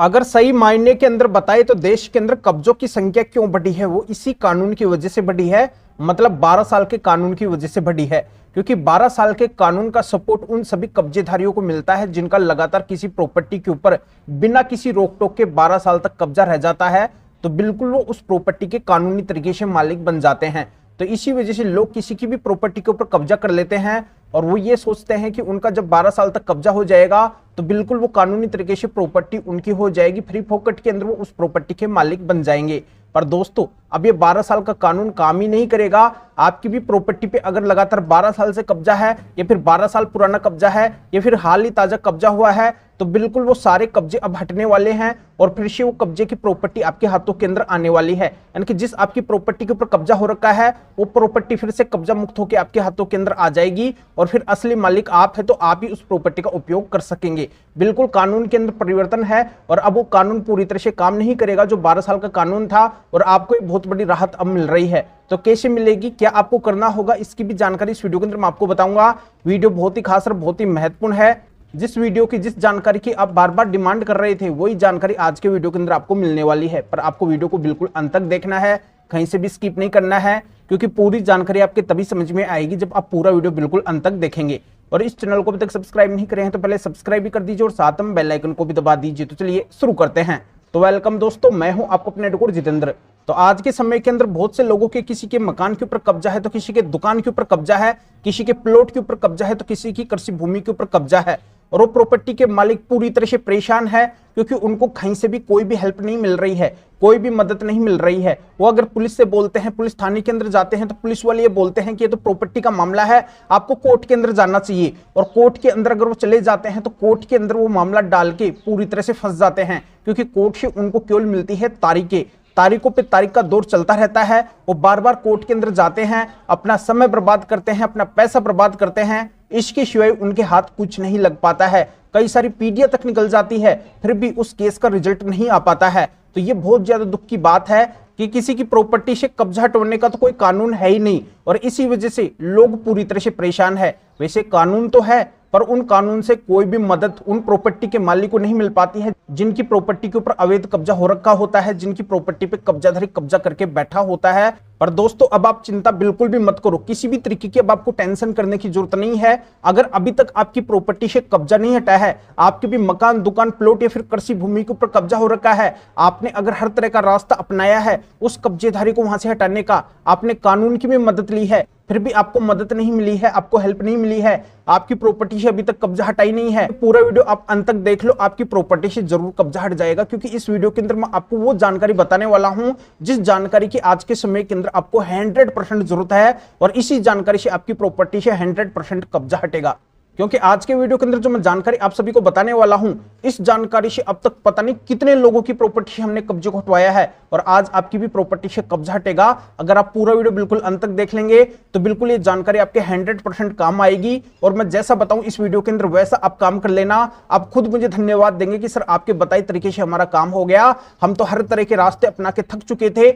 अगर सही मायने के अंदर बताए तो देश के अंदर कब्जों की संख्या क्यों बढ़ी है, वो इसी कानून की वजह से बढ़ी है। मतलब 12 साल के कानून की वजह से बढ़ी है, क्योंकि 12 साल के कानून का सपोर्ट उन सभी कब्जेधारियों को मिलता है जिनका लगातार किसी प्रॉपर्टी के ऊपर बिना किसी रोक टोक के 12 साल तक कब्जा रह जाता है, तो बिल्कुल वो उस प्रॉपर्टी के कानूनी तरीके से मालिक बन जाते हैं। तो इसी वजह से लोग किसी की भी प्रॉपर्टी के ऊपर कब्जा कर लेते हैं और वो ये सोचते हैं कि उनका जब 12 साल तक कब्जा हो जाएगा तो बिल्कुल वो कानूनी तरीके से प्रॉपर्टी उनकी हो जाएगी, फ्री फोकट के अंदर वो उस प्रॉपर्टी के मालिक बन जाएंगे। पर दोस्तों, अब ये 12 साल का कानून काम ही नहीं करेगा। आपकी भी प्रॉपर्टी पे अगर लगातार 12 साल से कब्जा है या फिर 12 साल पुराना कब्जा है या फिर हाल ही ताजा कब्जा हुआ है, तो बिल्कुल वो सारे कब्जे अब हटने वाले हैं और फिर से वो कब्जे की प्रॉपर्टी आपके हाथों के अंदर आने वाली है। यानी कि जिस आपकी प्रॉपर्टी के ऊपर कब्जा हो रखा है वो प्रॉपर्टी फिर से कब्जा मुक्त होकर आपके हाथों के अंदर आ जाएगी और फिर असली मालिक आप है तो आप ही उस प्रॉपर्टी का उपयोग कर सकेंगे। बिल्कुल कानून के अंदर परिवर्तन है और अब वो कानून पूरी तरह से काम नहीं करेगा जो 12 साल का कानून था, और आपको एक बहुत बड़ी राहत अब मिल रही है। तो कैसे मिलेगी, क्या आपको करना होगा, इसकी भी जानकारी इस वीडियो के अंदर मैं आपको बताऊंगा। वीडियो बहुत ही खास और बहुत ही महत्वपूर्ण है। जिस वीडियो की जिस जानकारी की आप बार बार डिमांड कर रहे थे वही जानकारी आज के वीडियो के अंदर आपको मिलने वाली है। पर आपको वीडियो को बिल्कुल अंत तक देखना है, कहीं से भी स्किप नहीं करना है, क्योंकि पूरी जानकारी आपके तभी समझ में आएगी जब आप पूरा वीडियो बिल्कुल अंत तक देखेंगे। और इस चैनल को अभी तक सब्सक्राइब नहीं करे हैं तो पहले सब्सक्राइब भी कर दीजिए और साथ में बेल आइकन को भी दबा दीजिए। तो चलिए शुरू करते हैं। तो वेलकम दोस्तों, मैं हूं आपको अपने एडवोकेट जितेंद्र। तो आज के समय के अंदर बहुत से लोगों के किसी के मकान के ऊपर कब्जा है तो किसी के दुकान के ऊपर कब्जा है, किसी के प्लॉट के ऊपर कब्जा है तो किसी की कृषि भूमि के ऊपर कब्जा है, और वो प्रॉपर्टी के मालिक पूरी तरह से परेशान है क्योंकि उनको कहीं से भी कोई भी हेल्प नहीं मिल रही है, कोई भी मदद नहीं मिल रही है। वो अगर पुलिस से बोलते हैं, पुलिस थाने के अंदर जाते हैं तो पुलिस वाले ये बोलते हैं कि ये तो प्रॉपर्टी का मामला है, आपको कोर्ट के अंदर जाना चाहिए। और कोर्ट के अंदर अगर वो चले जाते हैं तो कोर्ट के अंदर वो मामला डाल के पूरी तरह से फंस जाते हैं, क्योंकि कोर्ट से उनको केवल मिलती है तारीखें। तारीखों पे तारीख का दौर चलता रहता है। वो बार बार कोर्ट के अंदर जाते हैं, अपना समय बर्बाद करते हैं, अपना पैसा बर्बाद करते हैं, इसके सिवाय उनके हाथ कुछ नहीं लग पाता है। कई सारी पीढ़ियां तक निकल जाती है, फिर भी उस केस का रिजल्ट नहीं आ पाता है। तो ये बहुत ज्यादा दुख की बात है कि किसी की प्रॉपर्टी से कब्जा हटवाने का तो कोई कानून है ही नहीं, और इसी वजह से लोग पूरी तरह से परेशान है। वैसे कानून तो है, पर उन कानून से कोई भी मदद उन प्रॉपर्टी के मालिक को नहीं मिल पाती है जिनकी प्रॉपर्टी के ऊपर अवैध कब्जा हो रखा होता है, जिनकी प्रॉपर्टी पे कब्जाधारी कब्जा करके बैठा होता है। पर दोस्तों, अब आप चिंता बिल्कुल भी मत करो, किसी भी तरीके की अब आपको टेंशन करने की जरूरत नहीं है। अगर अभी तक आपकी प्रॉपर्टी से कब्जा नहीं हटा है, आपके भी मकान, दुकान, प्लॉट या फिर कृषि भूमि के ऊपर कब्जा हो रखा है, आपने अगर हर तरह का रास्ता अपनाया है उस कब्जेधारी को वहां से हटाने का, आपने कानून की भी मदद ली है, फिर भी आपको मदद नहीं मिली है, आपको हेल्प नहीं मिली है, आपकी प्रॉपर्टी से अभी तक कब्जा हटाई नहीं है, पूरा वीडियो आप अंत तक देख लो, आपकी प्रॉपर्टी से जरूर कब्जा हट जाएगा। क्योंकि इस वीडियो के अंदर मैं आपको वो जानकारी बताने वाला हूं जिस जानकारी की आज के समय के अंदर आपको 100% जरूरत है, और इसी जानकारी से आपकी प्रॉपर्टी से 100% कब्जा हटेगा। क्योंकि आज के वीडियो के अंदर जो मैं जानकारी आप सभी को बताने वाला हूं, इस जानकारी से अब तक पता नहीं कितने लोगों की प्रॉपर्टी से हमने कब्जे को हटवाया है, और आज आपकी भी प्रॉपर्टी से कब्जा हटेगा। अगर आप पूरा वीडियो बिल्कुल अंत तक देख लेंगे तो बिल्कुल ये जानकारी आपके 100% काम आएगी, और मैं जैसा बताऊं इस वीडियो के अंदर वैसा आप काम कर लेना। आप खुद मुझे धन्यवाद देंगे कि सर आपके बताए तरीके से हमारा काम हो गया। हम तो हर तरह के रास्ते अपना के थक चुके थे,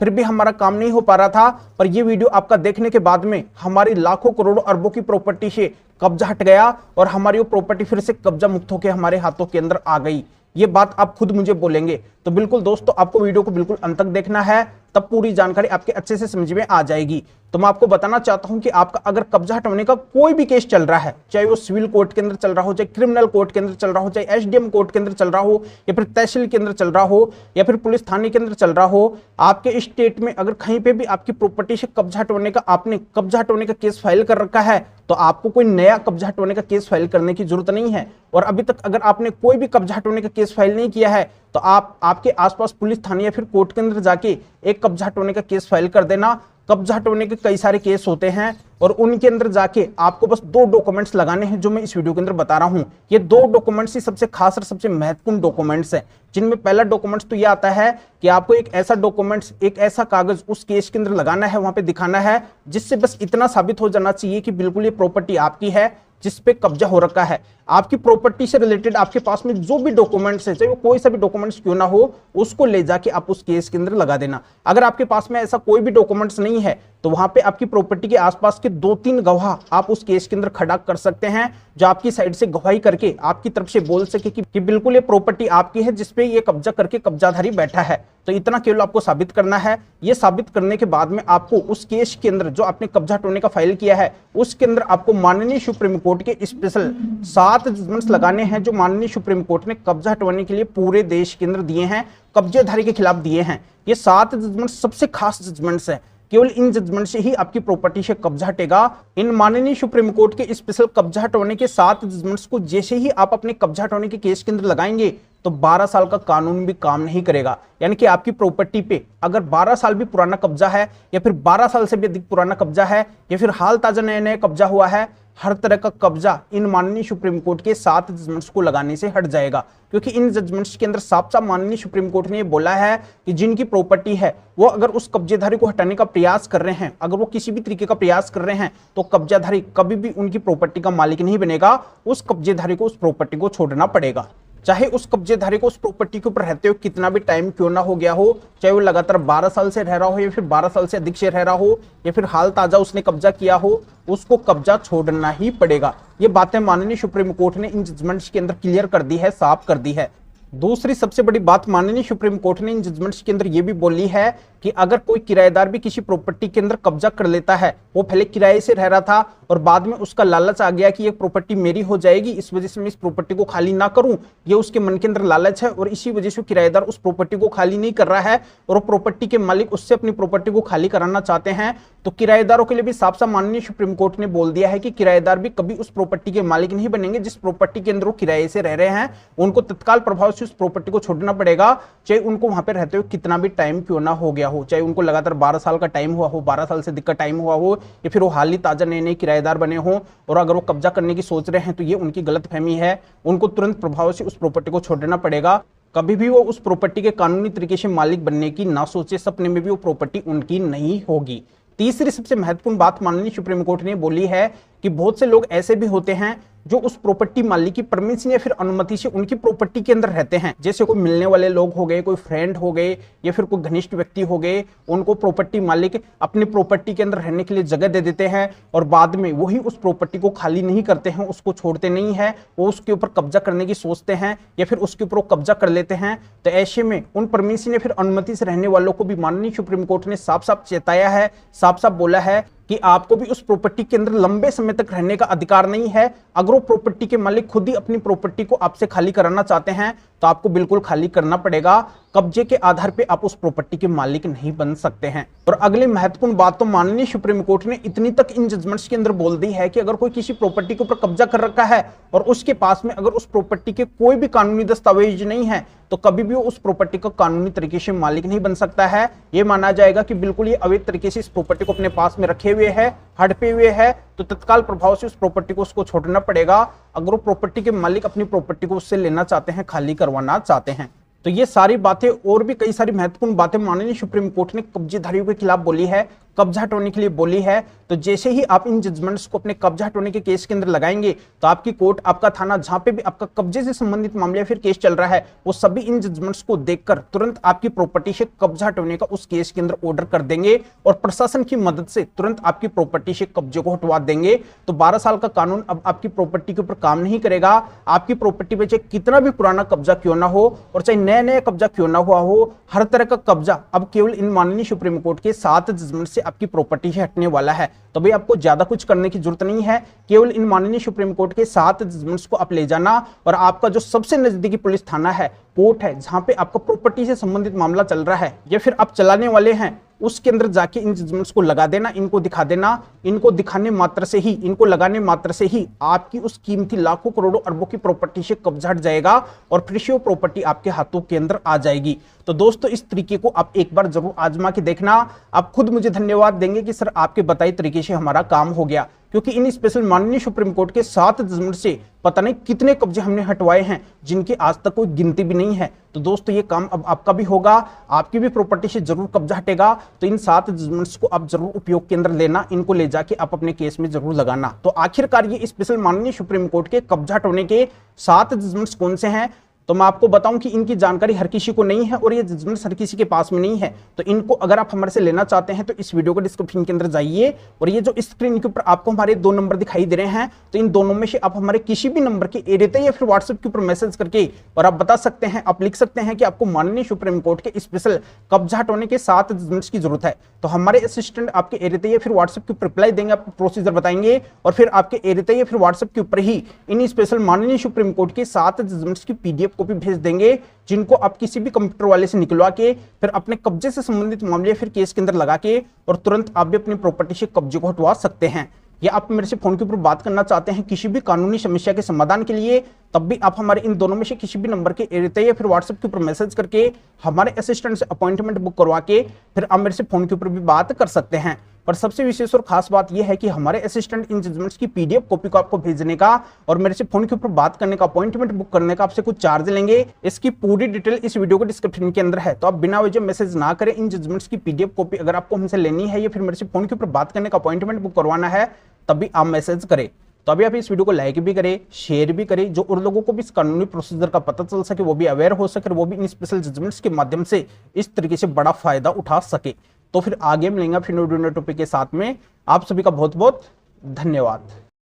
फिर भी हमारा काम नहीं हो पा रहा था, पर ये वीडियो आपका देखने के बाद में हमारी लाखों करोड़ों अरबों की प्रॉपर्टी से कब्जा हट गया और हमारी वो प्रॉपर्टी फिर से कब्जा मुक्त होकर हमारे हाथों के अंदर आ गई। ये बात आप खुद मुझे बोलेंगे। तो बिल्कुल दोस्तों, आपको वीडियो को बिल्कुल अंत तक देखना है, तब पूरी जानकारी आपके अच्छे से समझ में आ जाएगी। तो मैं आपको बताना चाहता हूं कि आपका अगर कब्जा हटाने का कोई भी केस चल रहा है, चाहे वो सिविल कोर्ट के अंदर चल रहा हो, चाहे क्रिमिनल कोर्ट के अंदर चल रहा हो, चाहे एसडीएम कोर्ट के अंदर चल रहा हो, या फिर तहसील के अंदर चल रहा हो, या फिर पुलिस थाने के अंदर चल रहा हो, आपके स्टेट में अगर कहीं पे भी आपकी प्रॉपर्टी से कब्जा हटवाने का आपने कब्जा हटवाने का केस फाइल कर रखा है, तो आपको कोई नया कब्जा हटवाने का केस फाइल करने की जरूरत नहीं है। और अभी तक अगर आपने कोई भी कब्जा हटवाने का केस फाइल नहीं किया है तो आप आपके आसपास पुलिस थाने या फिर कोर्ट के अंदर जाके एक कब्जा हटवाने का केस फाइल कर देना। कब्जा हटवाने के कई सारे केस होते हैं और उनके अंदर जाके आपको बस 2 डॉक्यूमेंट्स लगाने हैं जो मैं इस वीडियो के अंदर बता रहा हूं। ये 2 डॉक्यूमेंट्स ही सबसे खास और सबसे महत्वपूर्ण डॉक्यूमेंट्स हैं, जिनमें पहला डॉक्यूमेंट्स तो ये आता है कि आपको एक ऐसा डॉक्यूमेंट्स, एक ऐसा कागज उस केस के अंदर लगाना है, वहां पे दिखाना है, जिससे बस इतना साबित हो जाना चाहिए कि बिल्कुल ये प्रॉपर्टी आपकी है, जिस पे कब्जा हो रखा है। आपकी प्रॉपर्टी से रिलेटेड आपके पास में जो भी डॉक्यूमेंट्स है, चाहे वो कोई सा भी डॉक्यूमेंट्स क्यों ना हो, उसको ले जाके आप उस केस के अंदर लगा देना। अगर आपके पास में ऐसा कोई भी डॉक्यूमेंट्स नहीं है तो वहां पे आपकी प्रॉपर्टी के आसपास के 2-3 गवाह आप उस केस के अंदर खड़ा कर सकते हैं, जो आपकी साइड से गवाही करके आपकी तरफ से बोल सके कि बिल्कुल ये प्रॉपर्टी आपकी है जिसपे ये कब्जा करके कब्जाधारी बैठा है। तो इतना केवल आपको साबित करना है। ये साबित करने के बाद में आपको उस केस के अंदर जो आपने कब्जा हटाने का फाइल किया है उसके अंदर आपको माननीय सुप्रीम कोर्ट के स्पेशल 7 जजमेंट्स लगाने हैं, जो माननीय सुप्रीम कोर्ट ने कब्जा हटवाने के लिए पूरे देश के अंदर दिए हैं, कब्जेधारी के खिलाफ दिए हैं। ये 7 जजमेंट सबसे खास जजमेंट्स हैं। केवल इन जजमेंट से ही आपकी प्रॉपर्टी से कब्जा हटेगा। इन माननीय सुप्रीम कोर्ट के स्पेशल कब्जा हटाने के 7 जजमेंट्स को जैसे ही आप अपने कब्जा हटाने के केस के अंदर लगाएंगे तो 12 साल का कानून भी काम नहीं करेगा। यानी कि आपकी प्रॉपर्टी पे अगर 12 साल भी पुराना कब्जा है या फिर 12 साल से भी अधिक पुराना कब्जा है या फिर हाल ताजा नया नया कब्जा हुआ है, हर तरह का कब्जा इन माननीय सुप्रीम कोर्ट के 7 जजमेंट्स को लगाने से हट जाएगा। क्योंकि इन जजमेंट्स के अंदर साफ साफ माननीय सुप्रीम कोर्ट ने ये बोला है कि जिनकी प्रॉपर्टी है वो अगर उस कब्जेधारी को हटाने का प्रयास कर रहे हैं, अगर वो किसी भी तरीके का प्रयास कर रहे हैं, तो कब्जाधारी कभी भी उनकी प्रॉपर्टी का मालिक नहीं बनेगा। उस कब्जेधारी को उस प्रॉपर्टी को छोड़ना पड़ेगा, चाहे उस कब्जेधारी को उस प्रॉपर्टी के ऊपर रहते हो कितना भी टाइम क्यों ना हो गया हो, चाहे वो लगातार 12 साल से रह रहा हो या फिर 12 साल से अधिक से रह रहा हो या फिर हाल ताजा उसने कब्जा किया हो, उसको कब्जा छोड़ना ही पड़ेगा। ये बातें माननीय सुप्रीम कोर्ट ने इन जजमेंट्स के अंदर क्लियर कर दी है, साफ कर दी है। दूसरी सबसे बड़ी बात माननीय सुप्रीम कोर्ट ने इन जजमेंट्स के अंदर यह भी बोली है कि अगर कोई किराएदार भी किसी प्रॉपर्टी के अंदर कब्जा कर लेता है, वो पहले किराए से रह रहा था और बाद में उसका लालच आ गया कि ये प्रॉपर्टी मेरी हो जाएगी, इस वजह से मैं इस प्रॉपर्टी को खाली ना करूं, ये उसके मन के अंदर लालच है और इसी वजह से किराएदार उस प्रॉपर्टी को खाली नहीं कर रहा है और वो प्रॉपर्टी के मालिक उससे अपनी प्रॉपर्टी को खाली कराना चाहते हैं, तो किराएदारों के लिए भी साफ साफ माननीय सुप्रीम कोर्ट ने बोल दिया है कि किराएदार भी कभी उस प्रॉपर्टी के मालिक नहीं बनेंगे जिस प्रॉपर्टी के अंदर वो किराए से रह रहे हैं। उनको तत्काल प्रभाव से उस प्रॉपर्टी को छोड़ना पड़ेगा, चाहे उनको वहां पर रहते हुए कितना भी टाइम क्यों ना हो गया हो, चाहे उनको लगातार 12 साल का टाइम हुआ हो, 12 साल से अधिक का टाइम हुआ हो या फिर वो हाल ही ताजा नए नए किराएदार बने हो और अगर वो कब्जा करने की सोच रहे हैं तो ये उनकी गलतफहमी है। उनको तुरंत प्रभाव से उस प्रॉपर्टी को छोड़ना पड़ेगा। कभी भी वो उस प्रॉपर्टी के कानूनी तरीके से मालिक बनने की ना सोचे, सपने में भी वो प्रॉपर्टी उनकी नहीं होगी। तीसरी सबसे महत्वपूर्ण बात माननीय सुप्रीम कोर्ट ने बोली है कि बहुत से लोग ऐसे भी होते हैं जो उस प्रॉपर्टी मालिक की परमिशन या फिर अनुमति से उनकी प्रॉपर्टी के अंदर रहते हैं, जैसे कोई मिलने वाले लोग हो गए, कोई फ्रेंड हो गए या फिर कोई घनिष्ठ व्यक्ति हो गए, उनको प्रॉपर्टी मालिक अपनी प्रॉपर्टी के अंदर रहने के लिए जगह दे देते हैं और बाद में वही उस प्रॉपर्टी को खाली नहीं करते हैं, उसको छोड़ते नहीं है, वो उसके ऊपर कब्जा करने की सोचते हैं या फिर उसके ऊपर कब्जा कर लेते हैं। तो ऐसे में उन परमिशन या फिर अनुमति से रहने वालों को भी माननीय सुप्रीम कोर्ट ने साफ साफ चेताया है, साफ साफ बोला है कि आपको भी उस प्रॉपर्टी के अंदर लंबे समय तक रहने का अधिकार नहीं है। अगर वो प्रॉपर्टी के मालिक खुद ही अपनी प्रॉपर्टी को आपसे खाली कराना चाहते हैं तो आपको बिल्कुल खाली करना पड़ेगा। कब्जे के आधार पे आप उस प्रॉपर्टी के मालिक नहीं बन सकते हैं। और अगली महत्वपूर्ण बात तो माननीय सुप्रीम कोर्ट ने इतनी तक इन जजमेंट्स के अंदर बोल दी है कि अगर कोई किसी प्रॉपर्टी के ऊपर कब्जा कर रखा है और उसके पास में अगर उस प्रॉपर्टी के कोई भी कानूनी दस्तावेज नहीं है तो कभी भी वो उस प्रॉपर्टी का कानूनी तरीके से मालिक नहीं बन सकता है। ये माना जाएगा कि बिल्कुल ये अवैध तरीके से इस प्रॉपर्टी को अपने पास में रखे हुए है, हड़पे हुए है, तो तत्काल प्रभाव से उस प्रॉपर्टी को उसको छोड़ना पड़ेगा अगर वो प्रॉपर्टी के मालिक अपनी प्रॉपर्टी को उससे लेना चाहते हैं, खाली करवाना चाहते हैं। तो ये सारी बातें और भी कई सारी महत्वपूर्ण बातें माननीय सुप्रीम कोर्ट ने कब्जेधारियों के खिलाफ बोली है, कब्जा हटाने के लिए बोली है। तो जैसे ही आप इन जजमेंट्स को अपने कब्जा हटाने के केस के अंदर लगाएंगे तो आपकी कोर्ट, आपका थाना, जहां पे भी आपका कब्जे से संबंधित मामले या फिर केस चल रहा है, वो सभी इन जजमेंट्स को देखकर तुरंत आपकी प्रॉपर्टी से कब्जा हटाने का उस केस के अंदर ऑर्डर कर देंगे और प्रशासन की मदद से तुरंत आपकी प्रॉपर्टी से कब्जे को हटवा देंगे। तो 12 साल का कानून अब आपकी प्रॉपर्टी के ऊपर काम नहीं करेगा। आपकी प्रॉपर्टी पे चाहे कितना भी पुराना कब्जा क्यों ना हो और चाहे नया नया कब्जा क्यों ना हुआ हो, हर तरह का कब्जा अब केवल इन माननीय सुप्रीम कोर्ट के 7 जजमेंट से आपकी प्रॉपर्टी से हटने वाला है। तो भाई आपको ज्यादा कुछ करने की जरूरत नहीं है, केवल इन माननीय सुप्रीम कोर्ट के 7 जजमेंट्स को आप ले जाना और आपका जो सबसे नजदीकी पुलिस थाना है, कोर्ट है, जहां पे आपका प्रॉपर्टी से संबंधित मामला चल रहा है या फिर आप चलाने वाले हैं, उसके अंदर जाके इन जजमेंट्स को लगा देना, इनको दिखा देना। इनको दिखाने मात्र से ही, इनको लगाने मात्र से ही आपकी उस कीमती लाखों करोड़ों अरबों की प्रॉपर्टी से कब्जा हट जाएगा और फिर से वो प्रॉपर्टी आपके हाथों के अंदर आ जाएगी। तो दोस्तों इस तरीके को आप एक बार जरूर आजमा के देखना। आप खुद मुझे धन्यवाद देंगे कि सर आपके बताए तरीके से हमारा काम हो गया। क्योंकि इन स्पेशल माननीय सुप्रीम कोर्ट के 7 जजमेंट से पता नहीं कितने कब्जे हमने हटवाए हैं, जिनकी आज तक कोई गिनती भी नहीं है। तो दोस्तों ये काम अब आपका भी होगा, आपकी भी प्रॉपर्टी से जरूर कब्जा हटेगा। तो इन 7 जजमेंट्स को आप जरूर उपयोग के अंदर लेना, इनको ले जाके आप अपने केस में जरूर लगाना। तो आखिरकार ये स्पेशल माननीय सुप्रीम कोर्ट के कब्जा हटवाने के 7 जजमेंट्स कौन से हैं, तो मैं आपको बताऊं कि इनकी जानकारी हर किसी को नहीं है और ये जजमेंट्स हर किसी के पास में नहीं है। तो इनको अगर आप हमारे से लेना चाहते हैं तो इस वीडियो के डिस्क्रिप्शन के अंदर जाइए और ये जो स्क्रीन के ऊपर आपको हमारे 2 नंबर दिखाई दे रहे हैं, तो इन दोनों में से आप हमारे किसी भी नंबर के एरिया या फिर व्हाट्सएप के ऊपर मैसेज करके और आप बता सकते हैं, आप लिख सकते हैं कि आपको माननीय सुप्रीम कोर्ट के स्पेशल कब्जा हटाने के 7 जजमेंट्स की जरूरत है। तो हमारे असिस्टेंट आपके एरिया या फिर व्हाट्सएप के ऊपर रिप्लाई देंगे, आपको प्रोसीजर बताएंगे और फिर आपके एरिया या फिर व्हाट्सएप के ऊपर ही इन स्पेशल माननीय सुप्रीम कोर्ट के 7 जजमेंट्स की पीडीएफ कॉपी भेज देंगे, जिनको आप किसी भी कंप्यूटर वाले से निकलवा के फिर अपने कब्जे से संबंधित मामले फिर केस के अंदर लगा के और तुरंत आप भी अपनी प्रॉपर्टी से कब्जे को हटवा सकते हैं। या आप मेरे से फोन के ऊपर बात करना चाहते हैं किसी भी कानूनी समस्या के समाधान के लिए, तब भी आप हमारे इन दोनों में से किसी भी नंबर के एरिया या फिर व्हाट्सएप के ऊपर मैसेज करके हमारे असिस्टेंट से अपॉइंटमेंट बुक करवा के फिर आप मेरे से फोन के ऊपर भी बात कर सकते हैं। पर सबसे विशेष और खास बात यह है कि हमारे असिस्टेंट इन जजमेंट्स की पीडीएफ कॉपी को आपको भेजने का और मेरे से फोन के ऊपर बात करने का, अपॉइंटमेंट बुक करने का आपसे कुछ चार्ज लेंगे। इसकी पूरी डिटेल इस वीडियो के डिस्क्रिप्शन के अंदर है, तो आप बिना वजह मैसेज ना करें। इन जजमेंट्स की पीडीएफ कॉपी अगर आपको हमसे लेनी है या फिर मेरे से फोन के ऊपर बात करने का, अपॉइंटमेंट बुक करवाना है, तब भी आप मैसेज करें। तो अभी आप इस वीडियो को लाइक भी करें, शेयर भी करें, जो और लोगों को भी इस कानूनी प्रोसीजर का पता चल सके, वो भी अवेयर हो सके, वो भी इन स्पेशल जजमेंट्स के माध्यम से इस तरीके से बड़ा फायदा उठा सके। तो फिर आगे मिलेंगे फिर नए टॉपिक के साथ में। आप सभी का बहुत बहुत धन्यवाद।